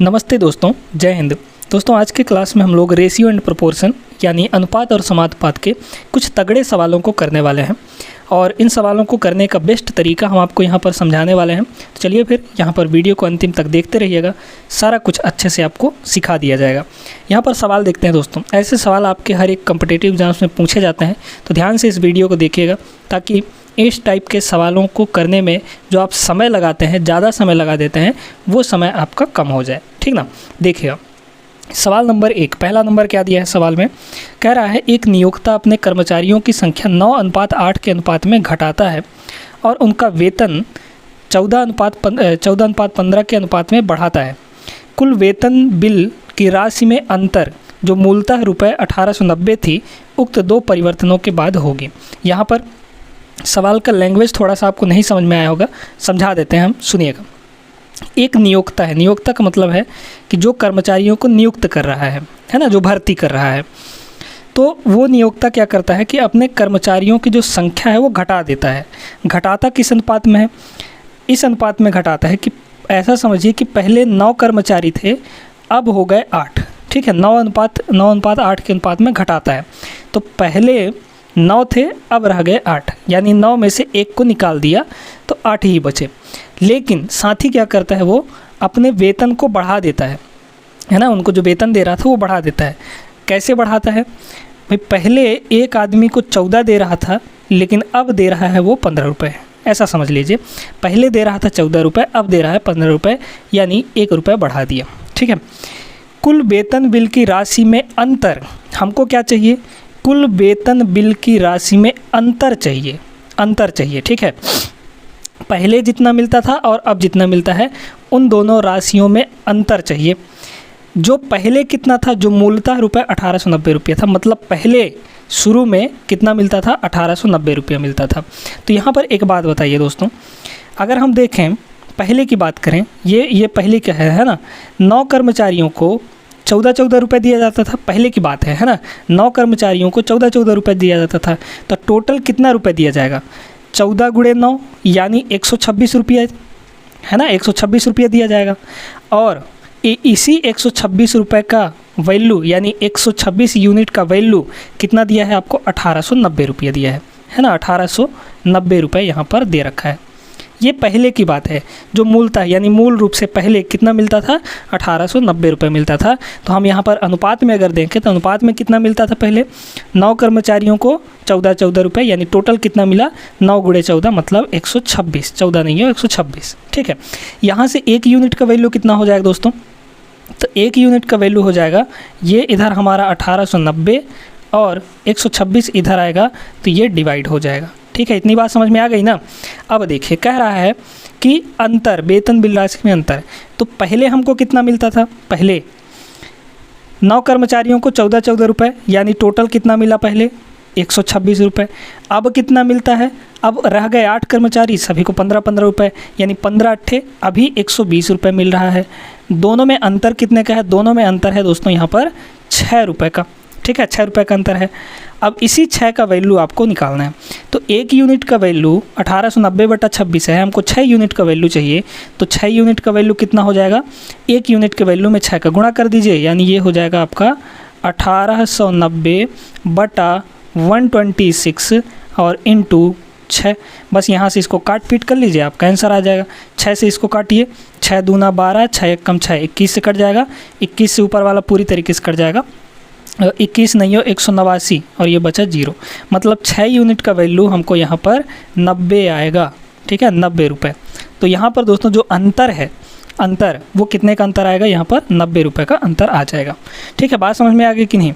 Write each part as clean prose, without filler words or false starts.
नमस्ते दोस्तों, जय हिंद। दोस्तों आज के क्लास में हम लोग रेशियो एंड प्रोपोर्शन यानी अनुपात और समानुपात के कुछ तगड़े सवालों को करने वाले हैं और इन सवालों को करने का बेस्ट तरीका हम आपको यहाँ पर समझाने वाले हैं। तो चलिए फिर यहाँ पर वीडियो को अंतिम तक देखते रहिएगा, सारा कुछ अच्छे से आपको सिखा दिया जाएगा। यहाँ पर सवाल देखते हैं दोस्तों। ऐसे सवाल आपके हर एक कॉम्पिटिटिव एग्जाम्स में पूछे जाते हैं, तो ध्यान से इस वीडियो को देखिएगा ताकि इस टाइप के सवालों को करने में जो आप समय लगाते हैं, ज़्यादा समय लगा देते हैं, वो समय आपका कम हो जाए। ठीक ना। देखिएगा सवाल नंबर 1, पहला नंबर क्या दिया है सवाल में, कह रहा है एक नियोक्ता अपने कर्मचारियों की संख्या 9:8 के अनुपात में घटाता है और उनका वेतन 14:15 के अनुपात में बढ़ाता है। कुल वेतन बिल की राशि में अंतर जो मूलतः रुपये 1890 थी, उक्त दो परिवर्तनों के बाद होगी। यहाँ पर सवाल का लैंग्वेज थोड़ा सा आपको नहीं समझ में आया होगा, समझा देते हैं हम, सुनिएगा। एक नियोक्ता है, नियोक्ता का मतलब है कि जो कर्मचारियों को नियुक्त कर रहा है ना, जो भर्ती कर रहा है, तो वो नियोक्ता क्या करता है कि अपने कर्मचारियों की जो संख्या है वो घटा देता है। घटाता किस अनुपात में है? इस अनुपात में घटाता है कि ऐसा समझिए कि पहले 9 कर्मचारी थे, अब हो गए 8। ठीक है, 9:8 के अनुपात में घटाता है। तो पहले 9 थे, अब रह गए 8, यानी 9 में से 1 को निकाल दिया तो 8 ही बचे। लेकिन साथ ही क्या करता है, वो अपने वेतन को बढ़ा देता है ना, उनको जो वेतन दे रहा था वो बढ़ा देता है। कैसे बढ़ाता है भाई? पहले एक आदमी को 14 दे रहा था, लेकिन अब दे रहा है वो 15 रुपये। ऐसा समझ लीजिए, पहले दे रहा था 14 रुपये, अब दे रहा है 15 रुपये, यानी 1 रुपये बढ़ा दिया। ठीक है। कुल वेतन बिल की राशि में अंतर, हमको क्या चाहिए? कुल वेतन बिल की राशि में अंतर चाहिए। ठीक है, पहले जितना मिलता था और अब जितना मिलता है, उन दोनों राशियों में अंतर चाहिए। जो पहले कितना था, जो मूलतः रुपये 1890 रुपये था, मतलब पहले शुरू में कितना मिलता था? 1890 रुपये मिलता था। तो यहाँ पर एक बात बताइए दोस्तों, अगर हम देखें पहले की बात करें, ये पहले क्या है ना, 9 कर्मचारियों को 14 रुपये दिया जाता था, पहले की बात है ना। 9 कर्मचारियों को 14 रुपये दिया जाता था, तो टोटल कितना रुपये दिया जाएगा? 14 × 9 यानी 126 रुपये है ना, 126 रुपये दिया जाएगा। और इसी 126 रुपये का वैल्यू यानी 126 यूनिट का वैल्यू कितना दिया है आपको? 1890 रुपये दिया है ना, 1890 रुपये यहाँ पर दे रखा है। ये पहले की बात है, जो मूलतः यानी मूल रूप से पहले कितना मिलता था? 1890 रुपये मिलता था। तो हम यहाँ पर अनुपात में अगर देखें तो अनुपात में कितना मिलता था? पहले 9 कर्मचारियों को 14 रुपये, यानी टोटल कितना मिला? 9 × 14 मतलब 126, 14 नहीं है 126। ठीक है, यहाँ से 1 यूनिट का वैल्यू कितना हो जाएगा दोस्तों? तो 1 यूनिट का वैल्यू हो जाएगा, ये इधर हमारा 1890 और 126 इधर आएगा, तो ये डिवाइड हो जाएगा। ठीक है, इतनी बात समझ में आ गई ना। अब देखिए, कह रहा है कि अंतर, वेतन बिल राशि में अंतर। तो पहले हमको कितना मिलता था? पहले 9 कर्मचारियों को 14 रुपये, यानी टोटल कितना मिला? पहले 126 रुपये। अब कितना मिलता है? अब रह गए 8 कर्मचारी, सभी को 15 रुपये, यानी 15 अट्ठे अभी 120 रुपये मिल रहा है। दोनों में अंतर कितने का है? दोनों में अंतर है दोस्तों यहाँ पर 6 रुपये का। ठीक है, 6 रुपये का अंतर है। अब इसी 6 का वैल्यू आपको निकालना है। तो 1 यूनिट का वैल्यू 1890/26 है, हमको 6 यूनिट का वैल्यू चाहिए। तो 6 यूनिट का वैल्यू कितना हो जाएगा? 1 यूनिट के वैल्यू में 6 का गुणा कर दीजिए, यानी ये हो जाएगा आपका 1890/126 और इंटू 6। बस यहाँ से इसको काट पीट कर लीजिए, आपका आंसर आ जाएगा। 6 से इसको काटिए, 6 दूना 12, 6 एक कम 6, 21 से कट जाएगा। 21 से ऊपर वाला पूरी तरीके से कट जाएगा, 21 नहीं हो 189 और ये बचा 0, मतलब 6 यूनिट का वैल्यू हमको यहाँ पर 90 आएगा। ठीक है, 90 रुपये। तो यहाँ पर दोस्तों जो अंतर है, अंतर वो कितने का अंतर आएगा? यहाँ पर 90 रुपये का अंतर आ जाएगा। ठीक है, बात समझ में आ गई कि नहीं?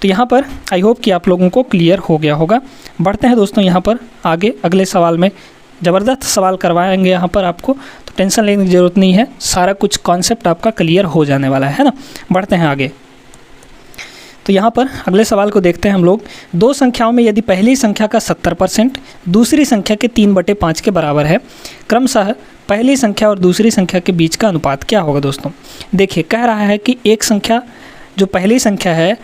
तो यहाँ पर आई होप कि आप लोगों को क्लियर हो गया होगा। बढ़ते हैं दोस्तों यहाँ पर आगे, अगले सवाल में ज़बरदस्त सवाल करवाएंगे यहाँ पर आपको, तो टेंशन लेने की ज़रूरत नहीं है, सारा कुछ कॉन्सेप्ट आपका क्लियर हो जाने वाला है ना। बढ़ते हैं आगे। तो यहाँ पर अगले सवाल को देखते हैं हम लोग। 2 संख्याओं में यदि पहली संख्या का 70% दूसरी संख्या के 3/5 के बराबर है, क्रमशः पहली संख्या और दूसरी संख्या के बीच का अनुपात क्या होगा दोस्तों? देखिए, कह रहा है कि एक संख्या जो पहली संख्या है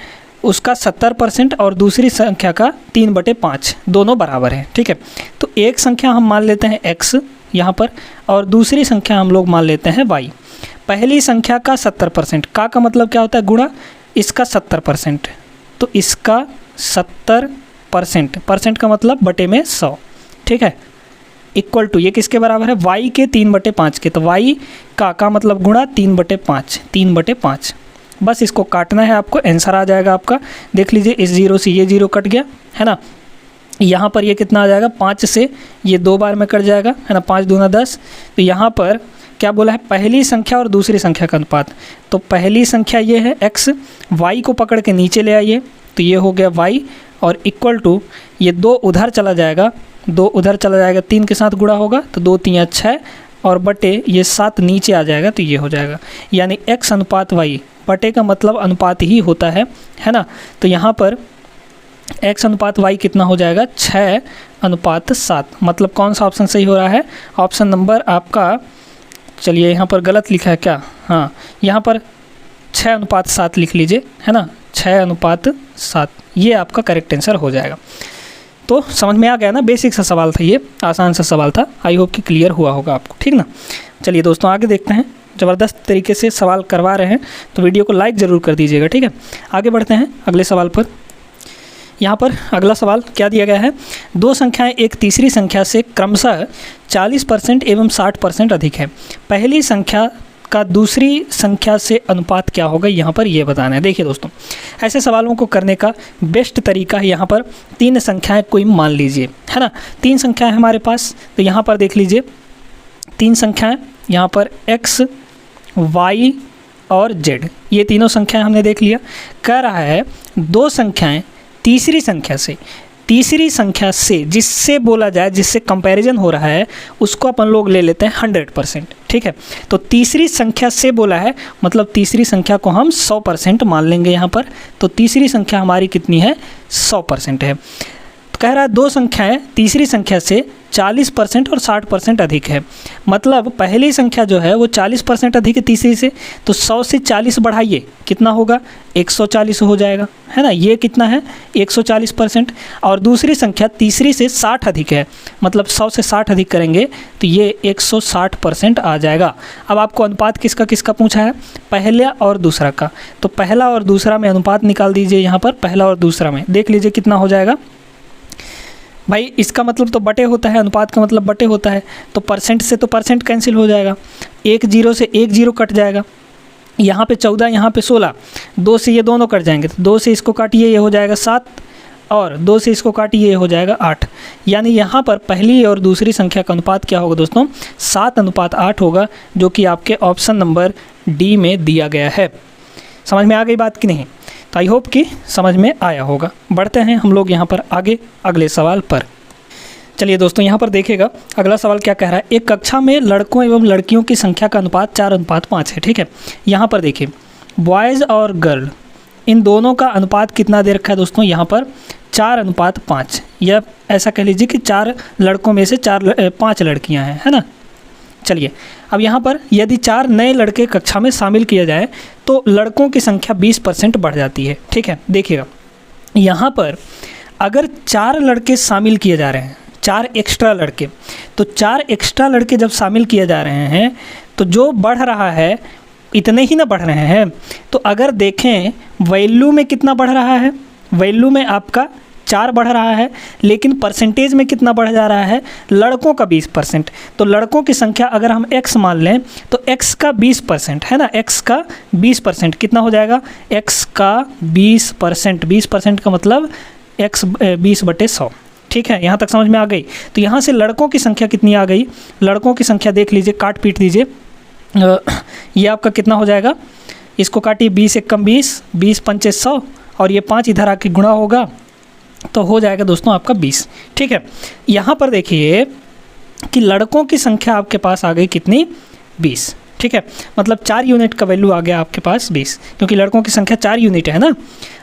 उसका 70% और दूसरी संख्या का 3/5 दोनों बराबर हैं। ठीक है, तो एक संख्या हम मान लेते हैं x यहाँ पर और दूसरी संख्या हम लोग मान लेते हैं y। पहली संख्या का 70%, का मतलब क्या होता है गुणा, इसका 70%, तो इसका 70%, परसेंट का मतलब बटे में 100, ठीक है, इक्वल टू ये किसके बराबर है, y के 3/5 के, तो y का मतलब गुणा 3/5, 3/5। बस इसको काटना है आपको, आंसर आ जाएगा आपका। देख लीजिए इस 0 से ये 0 कट गया है ना, यहाँ पर ये कितना आ जाएगा, 5 से ये 2 बार में कट जाएगा है ना, 5 दूना 10। तो यहाँ पर क्या बोला है, पहली संख्या और दूसरी संख्या का अनुपात। तो पहली संख्या ये है x, y को पकड़ के नीचे ले आइए, तो ये हो गया y, और इक्वल टू ये 2 उधर चला जाएगा, 2 उधर चला जाएगा, 3 के साथ गुणा होगा तो 2 3 6, और बटे ये 7 नीचे आ जाएगा, तो ये हो जाएगा, यानी x अनुपात y, बटे का मतलब अनुपात ही होता है ना। तो यहाँ पर x अनुपात y कितना हो जाएगा, 6:7, मतलब कौन सा ऑप्शन सही हो रहा है, ऑप्शन नंबर आपका, चलिए यहाँ पर गलत लिखा है क्या, हाँ यहाँ पर 6:7 लिख लीजिए है ना, 6:7, ये आपका करेक्ट आंसर हो जाएगा। तो समझ में आ गया ना, बेसिक सा सवाल था, ये आसान सा सवाल था, आई होप कि क्लियर हुआ होगा आपको, ठीक ना। चलिए दोस्तों आगे देखते हैं, ज़बरदस्त तरीके से सवाल करवा रहे हैं, तो वीडियो को लाइक ज़रूर कर दीजिएगा, ठीक है। आगे बढ़ते हैं अगले सवाल पर। यहाँ पर अगला सवाल क्या दिया गया है, 2 संख्याएं एक तीसरी संख्या से क्रमशः 40% एवं 60% अधिक है, पहली संख्या का दूसरी संख्या से अनुपात क्या होगा, यहाँ पर ये बताना है। देखिए दोस्तों, ऐसे सवालों को करने का बेस्ट तरीका है, यहाँ पर 3 संख्याएं कोई मान लीजिए है ना, 3 संख्याएं हमारे पास, तो यहाँ पर देख लीजिए 3 संख्याएं, यहाँ पर x, y और z, ये तीनों संख्याएं हमने देख लिया। कह रहा है 2 संख्याएं तीसरी संख्या से जिससे बोला जाए, जिससे कंपैरिजन हो रहा है, उसको अपन लोग ले लेते हैं 100%, ठीक है। तो तीसरी संख्या से बोला है, मतलब तीसरी संख्या को हम 100% मान लेंगे यहाँ पर, तो तीसरी संख्या हमारी कितनी है, 100% है। तो कह रहा है 2 संख्याएं तीसरी संख्या से 40% और 60% अधिक है, मतलब पहली संख्या जो है वो 40% अधिक है तीसरी से, तो 100 से 40 बढ़ाइए, कितना होगा, 140 हो जाएगा है ना, ये कितना है 140%। और दूसरी संख्या तीसरी से 60 अधिक है, मतलब 100 से 60 अधिक करेंगे तो ये 160% आ जाएगा। अब आपको अनुपात किसका किसका पूछा है, पहला और दूसरा का, तो पहला और दूसरा में अनुपात निकाल दीजिए, यहाँ पर पहला और दूसरा में देख लीजिए कितना हो जाएगा। भाई इसका मतलब तो बटे होता है, अनुपात का मतलब बटे होता है, तो परसेंट से तो परसेंट कैंसिल हो जाएगा, 1 0 से 1 0 कट जाएगा, यहाँ पे 14 यहाँ पे 16, 2 से ये दोनों कट जाएंगे, तो 2 से इसको काटिए ये हो जाएगा 7, और 2 से इसको काटिए ये हो जाएगा 8, यानी यहाँ पर पहली और दूसरी संख्या का अनुपात क्या होगा दोस्तों, 7:8 होगा, जो कि आपके ऑप्शन नंबर डी में दिया गया है। समझ में आ गई बात कि नहीं, तो आई होप कि समझ में आया होगा। बढ़ते हैं हम लोग यहाँ पर आगे अगले सवाल पर। चलिए दोस्तों यहाँ पर देखिएगा अगला सवाल क्या कह रहा है, एक कक्षा में लड़कों एवं लड़कियों की संख्या का अनुपात 4:5 है, ठीक है। यहाँ पर देखिए बॉयज़ और गर्ल, इन दोनों का अनुपात कितना दे रखा है दोस्तों, यहाँ पर 4:5, या ऐसा कह लीजिए कि 4 लड़कों में से 5 लड़कियाँ हैं, है ना। चलिए अब यहाँ पर यदि 4 नए लड़के कक्षा में शामिल किया जाए तो लड़कों की संख्या 20% बढ़ जाती है, ठीक है। देखिएगा यहाँ पर अगर 4 लड़के शामिल किए जा रहे हैं, 4 एक्स्ट्रा लड़के, तो 4 एक्स्ट्रा लड़के जब शामिल किए जा रहे हैं तो जो बढ़ रहा है इतने ही ना बढ़ रहे हैं। तो अगर देखें वैल्यू में कितना बढ़ रहा है, वैल्यू में आपका 4 बढ़ रहा है, लेकिन परसेंटेज में कितना बढ़ जा रहा है, लड़कों का 20%। तो लड़कों की संख्या अगर हम x मान लें तो x का 20% है ना, x का 20% कितना हो जाएगा, x का 20%, 20% का मतलब x 20/100, ठीक है। यहाँ तक समझ में आ गई। तो यहाँ से लड़कों की संख्या कितनी आ गई, लड़कों की संख्या देख लीजिए, काट पीट दीजिए, ये आपका कितना हो जाएगा, इसको काटिए, 20 एकम 20, 20 पंचे 100, और ये 5 इधर आके गुणा होगा तो हो जाएगा दोस्तों आपका 20, ठीक है। यहाँ पर देखिए कि लड़कों की संख्या आपके पास आ गई कितनी, 20, ठीक है, मतलब 4 यूनिट का वैल्यू आ गया आपके पास 20, क्योंकि लड़कों की संख्या 4 यूनिट है ना।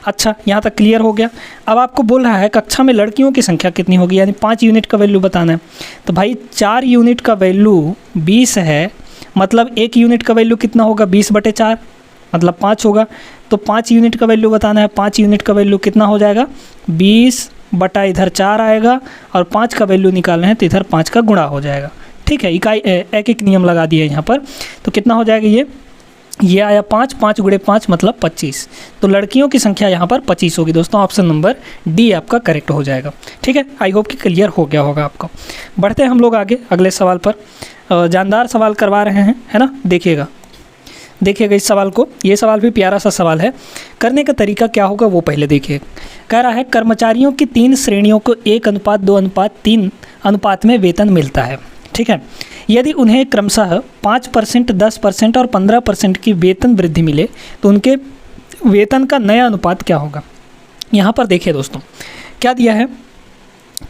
अच्छा यहाँ तक क्लियर हो गया। अब आपको बोल रहा है कक्षा में लड़कियों की संख्या कितनी होगी, यानी 5 यूनिट का वैल्यू बताना है। तो भाई 4 यूनिट का वैल्यू 20 है, मतलब 1 यूनिट का वैल्यू कितना होगा, 20/4, मतलब 5 होगा। तो 5 यूनिट का वैल्यू बताना है, 5 यूनिट का वैल्यू कितना हो जाएगा, 20 बटा इधर 4 आएगा, और 5 का वैल्यू निकालना है तो इधर 5 का गुणा हो जाएगा, ठीक है। इकाई एक एक नियम लगा दिए यहाँ पर, तो कितना हो जाएगा ये ये आया 5, 5 गुणे 5 मतलब 25। तो लड़कियों की संख्या यहाँ पर 25 होगी दोस्तों। ऑप्शन नंबर डी आपका करेक्ट हो जाएगा। ठीक है, आई होप कि क्लियर हो गया होगा आपको। बढ़ते हैं हम लोग आगे अगले सवाल पर। जानदार सवाल करवा रहे हैं, है ना। देखिएगा इस सवाल को। ये सवाल भी प्यारा सा सवाल है। करने का तरीका क्या होगा वो पहले देखिए। कह रहा है कर्मचारियों की 3 श्रेणियों को 1:2:3 अनुपात में वेतन मिलता है। ठीक है, यदि उन्हें क्रमशः 5%, 10% और 15% की वेतन वृद्धि मिले तो उनके वेतन का नया अनुपात क्या होगा। यहाँ पर देखिए दोस्तों क्या दिया है।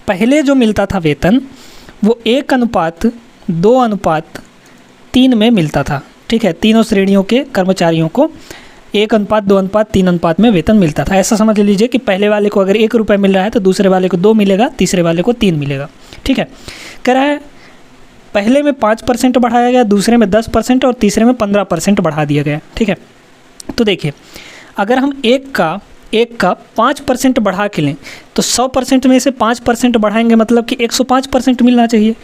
पहले जो मिलता था वेतन वो 1:2:3 में मिलता था। ठीक है, तीनों श्रेणियों के कर्मचारियों को 1:2:3 अनुपात में वेतन मिलता था। ऐसा समझ लीजिए कि पहले वाले को अगर 1 रुपये मिल रहा है तो दूसरे वाले को 2 मिलेगा, तीसरे वाले को 3 मिलेगा। ठीक है, कह रहा है पहले में 5% बढ़ाया गया, दूसरे में 10% और तीसरे में 15% बढ़ा दिया गया। ठीक है, तो देखिए अगर हम एक का 5% बढ़ा के लें तो 100% में से 5% बढ़ाएंगे मतलब कि 105% मिलना चाहिए।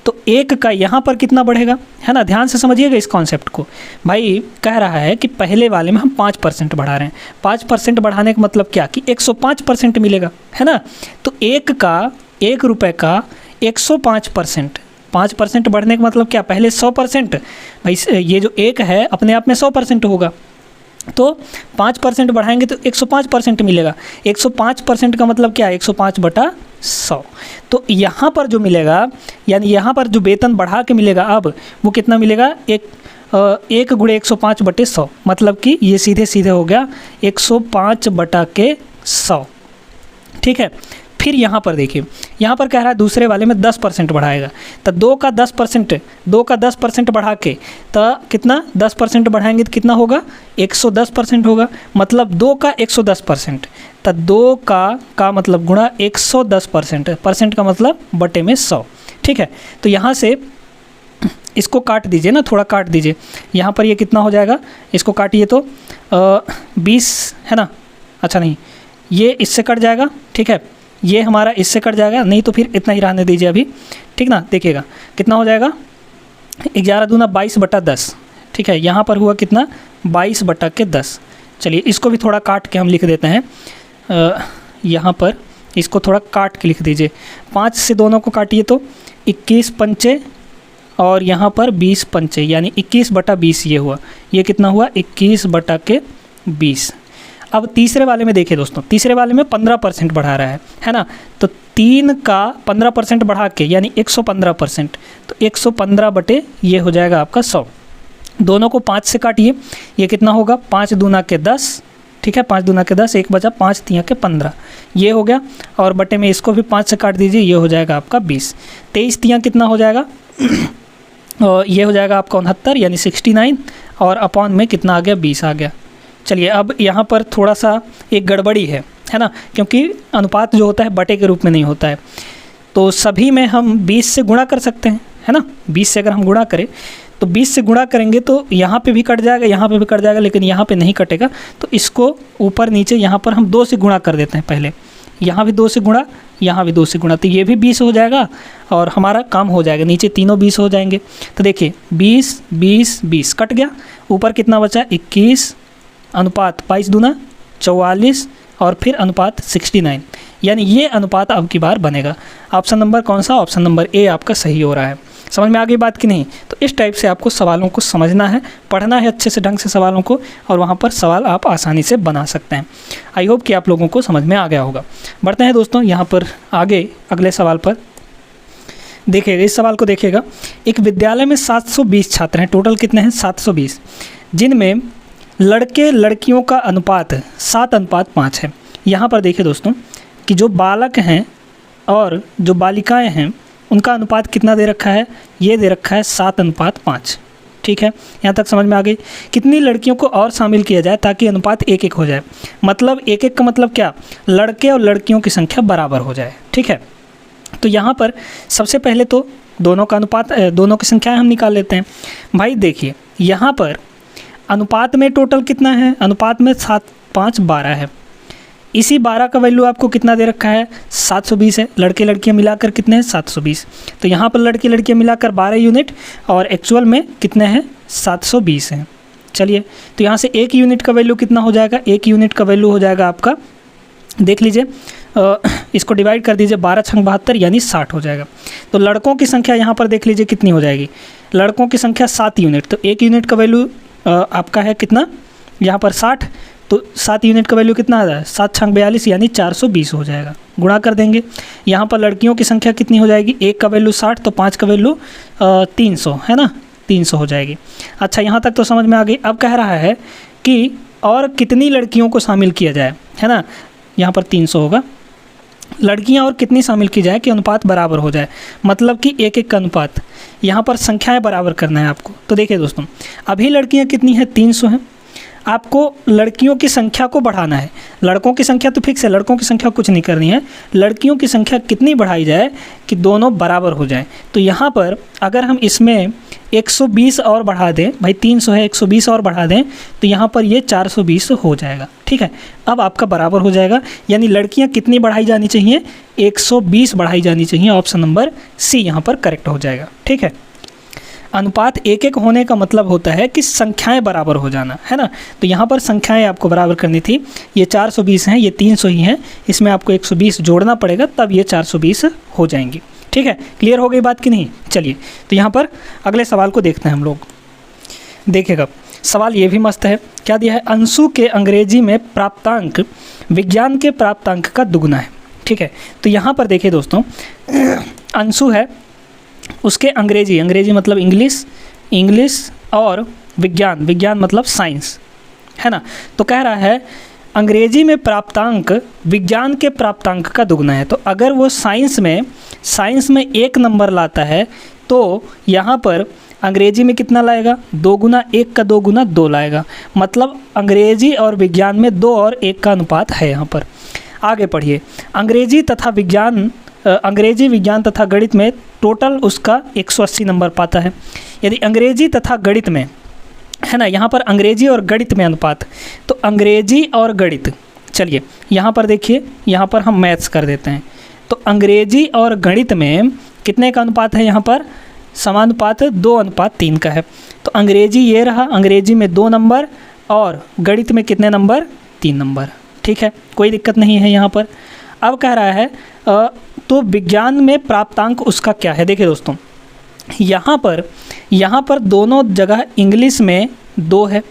तो एक का यहाँ पर कितना बढ़ेगा, है ना। ध्यान से समझिएगा इस कॉन्सेप्ट को। भाई कह रहा है कि पहले वाले में हम 5% बढ़ा रहे हैं। 5% बढ़ाने का मतलब क्या कि 105% मिलेगा, है ना। तो एक रुपये का 105%, 5% बढ़ने का मतलब क्या, पहले 100%, भाई ये जो एक है अपने आप में 100% होगा। तो 5% बढ़ाएंगे तो 105% मिलेगा। 105% का मतलब क्या है, 105/100। तो यहाँ पर जो मिलेगा, यानी यहाँ पर जो वेतन बढ़ा के मिलेगा अब वो कितना मिलेगा, 1 गुणे 105/100 मतलब कि ये सीधे सीधे हो गया 105/100। ठीक है, फिर यहाँ पर देखिए, यहाँ पर कह रहा है दूसरे वाले में 10% बढ़ाएगा। तो 2 का 10% बढ़ा के तो कितना, 10% बढ़ाएंगे तो कितना होगा, 110% होगा। मतलब 2 का 110%, तो 2 का मतलब गुणा 110%, परसेंट का मतलब बटे में 100। ठीक है, तो यहाँ से इसको काट दीजिए ना, थोड़ा काट दीजिए। यहाँ पर ये कितना हो जाएगा, इसको काटिए तो 20 है ना। अच्छा नहीं, ये इससे कट जाएगा। ठीक है, ये हमारा इससे कट जाएगा, नहीं तो फिर इतना ही रहने दीजिए अभी। ठीक ना, देखिएगा कितना हो जाएगा, 11 दूना 22/10। ठीक है, यहाँ पर हुआ कितना, 22/10। चलिए इसको भी थोड़ा काट के हम लिख देते हैं। यहाँ पर इसको थोड़ा काट के लिख दीजिए। 5 से दोनों को काटिए तो 21 पंचे और यहाँ पर 20 पंचे, यानी 21/20 ये हुआ। ये कितना हुआ, 21/20। अब तीसरे वाले में देखिए दोस्तों, तीसरे वाले में 15% बढ़ा रहा है ना। तो 3 का 15% बढ़ा के यानी 115%, तो 115 ये हो जाएगा आपका 100। दोनों को 5 से काटिए, ये कितना होगा, 5 दूना के 10। ठीक है, 5 दूना के 10, 1 बचा, 5 तियाँ के 15, ये हो गया। और बटे में इसको भी 5 से काट दीजिए, ये हो जाएगा आपका 20। 23 तियाँ कितना हो जाएगा और ये हो जाएगा आपका 69 यानी 69, और अपॉन में कितना आ गया, 20 आ गया। चलिए अब यहाँ पर थोड़ा सा एक गड़बड़ी है ना, क्योंकि अनुपात जो होता है बटे के रूप में नहीं होता है। तो सभी में हम 20 से गुणा कर सकते हैं, है ना। 20 से अगर हम गुणा करें तो 20 से गुणा करेंगे तो यहाँ पे भी कट जाएगा, यहाँ पे भी कट जाएगा, लेकिन यहाँ पे नहीं कटेगा। तो इसको ऊपर नीचे यहाँ पर हम 2 से गुणा कर देते हैं पहले। यहाँ भी 2 से गुणा, यहाँ भी 2 से गुणा, तो ये भी 20 हो जाएगा और हमारा काम हो जाएगा। नीचे तीनों 20 हो जाएंगे। तो देखिए 20, 20, 20 कट गया, ऊपर कितना बचा, 21, अनुपात 22 दूना 44 और फिर अनुपात 69, यानी ये अनुपात अब की बार बनेगा। ऑप्शन नंबर कौन सा, ऑप्शन नंबर ए आपका सही हो रहा है। समझ में आ गई बात कि नहीं। तो इस टाइप से आपको सवालों को समझना है, पढ़ना है अच्छे से ढंग से सवालों को, और वहाँ पर सवाल आप आसानी से बना सकते हैं। आई होप कि आप लोगों को समझ में आ गया होगा। बढ़ते हैं दोस्तों यहाँ पर आगे अगले सवाल पर। देखिएगा इस सवाल को, देखिएगा एक विद्यालय में 720 छात्र हैं, टोटल कितने हैं, 720, जिनमें लड़के लड़कियों का अनुपात 7:5 है। यहाँ पर देखिए दोस्तों कि जो बालक हैं और जो बालिकाएं हैं उनका अनुपात कितना दे रखा है, ये दे रखा है 7:5। ठीक है, यहाँ तक समझ में आ गई। कितनी लड़कियों को और शामिल किया जाए ताकि अनुपात 1:1 हो जाए, मतलब 1:1 का मतलब क्या, लड़के और लड़कियों की संख्या बराबर हो जाए। ठीक है, तो यहाँ पर सबसे पहले तो दोनों का अनुपात, दोनों की संख्याएँ हम निकाल लेते हैं। भाई देखिए यहाँ पर अनुपात में टोटल कितना है, अनुपात में 7, 5, 12 है। इसी 12 का वैल्यू आपको कितना दे रखा है, 720 है। लड़के लड़कियां मिलाकर कितने हैं, 720। तो यहाँ पर लड़के लड़कियां मिलाकर 12 यूनिट और एक्चुअल में कितने हैं, 720 हैं। चलिए, तो यहाँ से एक यूनिट का वैल्यू कितना हो जाएगा, एक यूनिट का वैल्यू हो जाएगा आपका, देख लीजिए, इसको डिवाइड कर दीजिए 12 छंग 72 यानी 60 हो जाएगा। तो लड़कों की संख्या यहाँ पर देख लीजिए कितनी हो जाएगी, लड़कों की संख्या 7 यूनिट, तो एक यूनिट का वैल्यू आपका है कितना, यहाँ पर 60, तो 7 यूनिट का वैल्यू कितना आ रहा है, 7 छंग 42 यानी 420 हो जाएगा। गुणा कर देंगे, यहाँ पर लड़कियों की संख्या कितनी हो जाएगी, एक का वैल्यू 60 तो 5 का वैल्यू 300 है ना, 300 हो जाएगी। अच्छा, यहाँ तक तो समझ में आ गई। अब कह रहा है कि और कितनी लड़कियों को शामिल किया जाए, है ना, यहाँ पर 300 होगा, लड़कियां और कितनी शामिल की जाए कि अनुपात बराबर हो जाए, मतलब कि एक एक का अनुपात, यहाँ पर संख्याएं बराबर करना है आपको। तो देखिए दोस्तों, अभी लड़कियां कितनी हैं, 300 हैं, आपको लड़कियों की संख्या को बढ़ाना है, लड़कों की संख्या तो फिक्स है, लड़कों की संख्या कुछ नहीं करनी है, लड़कियों की संख्या कितनी बढ़ाई जाए कि दोनों बराबर हो जाए। तो यहाँ पर अगर हम इसमें 120 और बढ़ा दें, भाई 300 है 120 और बढ़ा दें, तो यहाँ पर ये 420 हो जाएगा, ठीक है। अब आपका बराबर हो जाएगा, यानी लड़कियाँ कितनी बढ़ाई जानी चाहिए, 120 बढ़ाई जानी चाहिए। ऑप्शन नंबर सी यहाँ पर करेक्ट हो जाएगा, ठीक है। अनुपात एक एक होने का मतलब होता है कि संख्याएं बराबर हो जाना, है ना। तो यहाँ पर संख्याएं आपको बराबर करनी थी, ये 420 हैं, ये 300 ही हैं, इसमें आपको 120 जोड़ना पड़ेगा, तब ये 420 हो जाएंगी, ठीक है। क्लियर हो गई बात कि नहीं। चलिए, तो यहाँ पर अगले सवाल को देखते हैं हम लोग। देखिएगा, सवाल ये भी मस्त है, क्या दिया है, अंशु के अंग्रेजी में प्राप्तांक विज्ञान के प्राप्तांक का दुगुना है, ठीक है। तो यहाँ पर देखिए दोस्तों, अंशु है, उसके अंग्रेजी मतलब इंग्लिश और विज्ञान मतलब साइंस, है ना। तो कह रहा है अंग्रेजी में प्राप्तांक विज्ञान के प्राप्तांक का दुगना है। तो अगर वो साइंस में 1 नंबर लाता है, तो यहाँ पर अंग्रेजी में कितना लाएगा, 2 गुना 1 का 2 गुना 2 लाएगा, मतलब अंग्रेजी और विज्ञान में 2 और 1 का अनुपात है यहाँ पर। आगे पढ़िए, अंग्रेजी विज्ञान तथा गणित में टोटल उसका 180 नंबर पाता है। यदि अंग्रेजी तथा गणित में, है ना, यहाँ पर अंग्रेजी और गणित में अनुपात, तो अंग्रेजी और गणित, चलिए यहाँ पर देखिए, यहाँ पर हम मैथ्स कर देते हैं। तो अंग्रेजी और गणित में कितने का अनुपात है, यहाँ पर समानुपात 2:3 का है। तो अंग्रेजी ये रहा, अंग्रेजी में 2 नंबर और गणित में कितने नंबर, 3 नंबर, ठीक है, कोई दिक्कत नहीं है यहाँ पर। अब कह रहा है तो विज्ञान में प्राप्तांक उसका क्या है। देखिए दोस्तों, यहाँ पर दोनों जगह इंग्लिश में 2 है,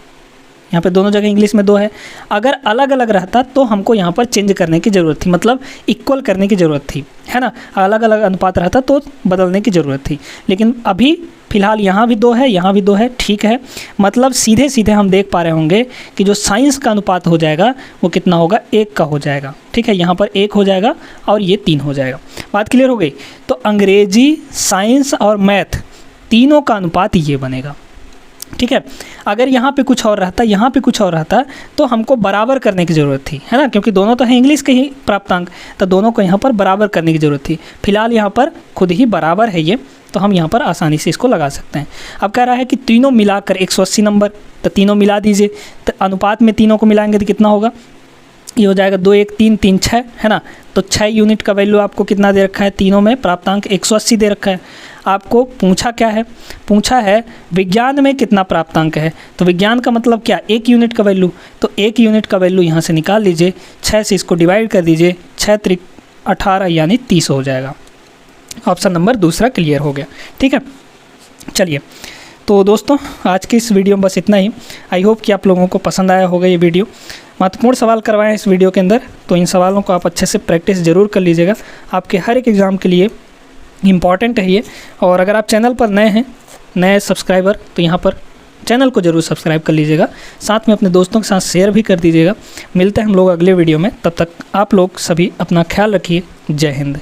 यहाँ पे दोनों जगह इंग्लिश में 2 है। अगर अलग अलग रहता तो हमको यहाँ पर चेंज करने की ज़रूरत थी, मतलब इक्वल करने की ज़रूरत थी, है ना। अलग अलग अनुपात रहता तो बदलने की ज़रूरत थी, लेकिन अभी फ़िलहाल यहाँ भी 2 है, यहाँ भी 2 है, ठीक है। मतलब सीधे सीधे हम देख पा रहे होंगे कि जो साइंस का अनुपात हो जाएगा वो कितना होगा, 1 का हो जाएगा, ठीक है। यहाँ पर 1 हो जाएगा और ये 3 हो जाएगा। बात क्लियर हो गई। तो अंग्रेजी, साइंस और मैथ तीनों का अनुपात ये बनेगा, ठीक है। अगर यहाँ पे कुछ और रहता, यहाँ पे कुछ और रहता, तो हमको बराबर करने की ज़रूरत थी, है ना, क्योंकि दोनों तो है इंग्लिश के ही प्राप्तांक, तो दोनों को यहाँ पर बराबर करने की ज़रूरत थी। फिलहाल यहाँ पर खुद ही बराबर है ये, तो हम यहाँ पर आसानी से इसको लगा सकते हैं। अब कह रहा है कि तीनों मिलाकर 180 नंबर, तो तीनों मिला दीजिए, तो अनुपात में तीनों को मिलाएंगे तो कितना होगा, ये हो जाएगा 2 1 3 3 6, है ना। तो 6 यूनिट का वैल्यू आपको कितना दे रखा है, तीनों में प्राप्तांक 180 दे रखा है। आपको पूछा क्या है, पूछा है विज्ञान में कितना प्राप्तांक है। तो विज्ञान का मतलब क्या, 1 यूनिट का वैल्यू, तो 1 यूनिट का वैल्यू यहाँ से निकाल लीजिए, 6 से इसको डिवाइड कर दीजिए, 6 त्रिक 18 यानी 30 हो जाएगा। ऑप्शन नंबर दूसरा क्लियर हो गया, ठीक है। चलिए, तो दोस्तों आज की इस वीडियो में बस इतना ही। आई होप कि आप लोगों को पसंद आया होगा ये वीडियो। महत्वपूर्ण सवाल करवाएं इस वीडियो के अंदर, तो इन सवालों को आप अच्छे से प्रैक्टिस ज़रूर कर लीजिएगा, आपके हर एक एग्ज़ाम के लिए इम्पॉर्टेंट है ये। और अगर आप चैनल पर नए हैं, नए सब्सक्राइबर, तो यहाँ पर चैनल को ज़रूर सब्सक्राइब कर लीजिएगा, साथ में अपने दोस्तों के साथ शेयर भी कर दीजिएगा। मिलते हैं हम लोग अगले वीडियो में, तब तक आप लोग सभी अपना ख्याल रखिए। जय हिंद।